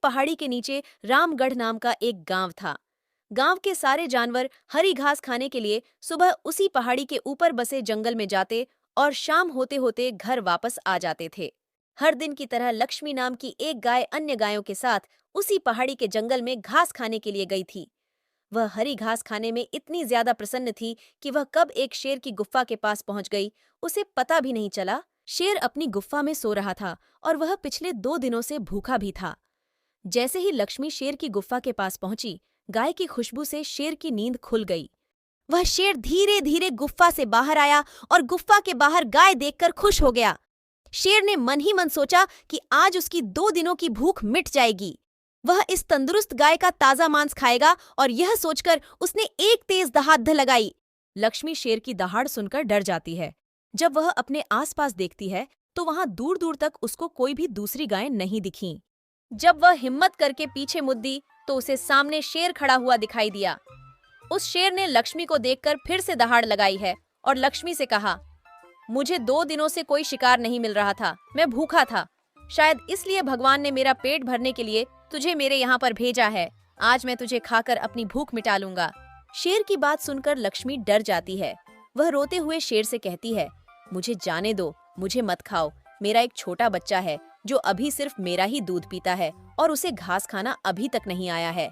पहाड़ी के नीचे रामगढ़ नाम का एक गांव था। गांव के सारे जानवर हरी घास खाने के लिए सुबह उसी पहाड़ी के ऊपर बसे जंगल में जाते और शाम होते होते घर वापस आ जाते थे। हर दिन की तरह लक्ष्मी नाम की एक गाय अन्य गायों के साथ उसी पहाड़ी के जंगल में घास खाने के लिए गई थी। वह हरी घास खाने में इतनी ज्यादा प्रसन्न थी कि वह कब एक शेर की गुफा के पास पहुंच गई, उसे पता भी नहीं चला। शेर अपनी गुफा में सो रहा था और वह पिछले 2 दिनों से भूखा भी था। जैसे ही लक्ष्मी शेर की गुफा के पास पहुंची, गाय की खुशबू से शेर की नींद खुल गई। वह शेर धीरे धीरे गुफा से बाहर आया और गुफा के बाहर गाय देखकर खुश हो गया। शेर ने मन ही मन सोचा कि आज उसकी 2 दिनों की भूख मिट जाएगी। वह इस तंदुरुस्त गाय का ताजा मांस खाएगा और यह सोचकर उसने एक तेज दहाड़ लगाई। लक्ष्मी शेर की दहाड़ सुनकर डर जाती है। जब वह अपने आसपास देखती है तो वहां दूर दूर तक उसको कोई भी दूसरी गाय नहीं दिखी। जब वह हिम्मत करके पीछे मुड़ी तो उसे सामने शेर खड़ा हुआ दिखाई दिया। उस शेर ने लक्ष्मी को देखकर फिर से दहाड़ लगाई है और लक्ष्मी से कहा, मुझे 2 दिनों से कोई शिकार नहीं मिल रहा था, मैं भूखा था। शायद इसलिए भगवान ने मेरा पेट भरने के लिए तुझे मेरे यहाँ पर भेजा है। आज मैं तुझे खाकर अपनी भूख मिटा लूंगा। शेर की बात सुनकर लक्ष्मी डर जाती है। वह रोते हुए शेर से कहती है, मुझे जाने दो, मुझे मत खाओ। मेरा एक छोटा बच्चा है जो अभी सिर्फ मेरा ही दूध पीता है और उसे घास खाना अभी तक नहीं आया है।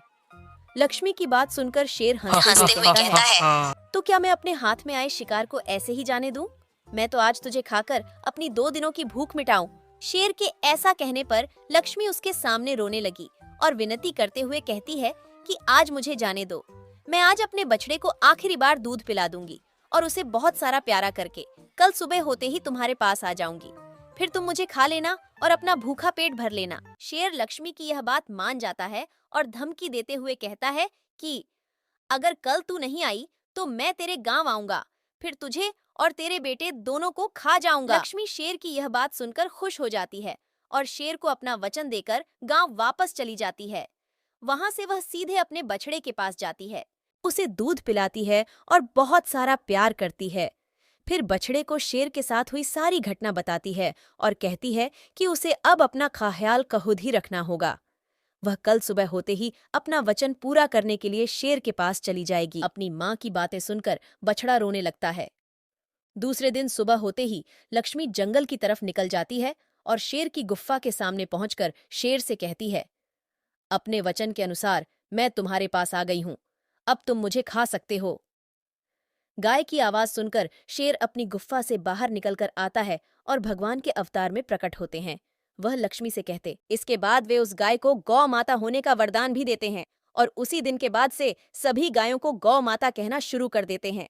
लक्ष्मी की बात सुनकर शेर हंसते हुए कहता है, तो क्या मैं अपने हाथ में आए शिकार को ऐसे ही जाने दूं? मैं तो आज तुझे खाकर अपनी 2 दिनों की भूख मिटाऊं। शेर के ऐसा कहने पर लक्ष्मी उसके सामने रोने लगी और विनती करते हुए कहती है कि आज मुझे जाने दो। मैं आज अपने बछड़े को आखिरी बार दूध पिला दूंगी और उसे बहुत सारा प्यारा करके कल सुबह होते ही तुम्हारे पास आ जाऊंगी। फिर तुम मुझे खा लेना और अपना भूखा पेट भर लेना। शेर लक्ष्मी की यह बात मान जाता है और धमकी देते हुए कहता है कि अगर कल तू नहीं आई तो मैं तेरे गांव आऊंगा, फिर तुझे और तेरे बेटे दोनों को खा जाऊंगा। लक्ष्मी शेर की यह बात सुनकर खुश हो जाती है और शेर को अपना वचन देकर गांव वापस चली जाती है। वहां से वह सीधे अपने बछड़े के पास जाती है, उसे दूध पिलाती है और बहुत सारा प्यार करती है। फिर बछड़े को शेर के साथ हुई सारी घटना बताती है और कहती है कि उसे अब अपना ख्याल खुद ही रखना होगा। वह कल सुबह होते ही अपना वचन पूरा करने के लिए शेर के पास चली जाएगी। अपनी माँ की बातें सुनकर बछड़ा रोने लगता है। दूसरे दिन सुबह होते ही लक्ष्मी जंगल की तरफ निकल जाती है और शेर की गुफा के सामने पहुंचकर शेर से कहती है, अपने वचन के अनुसार मैं तुम्हारे पास आ गई हूं, अब तुम मुझे खा सकते हो। गाय की आवाज सुनकर शेर अपनी गुफा से बाहर निकलकर आता है और भगवान के अवतार में प्रकट होते हैं। वह लक्ष्मी से कहते, इसके बाद वे उस गाय को गौ माता होने का वरदान भी देते हैं और उसी दिन के बाद से सभी गायों को गौ माता कहना शुरू कर देते हैं।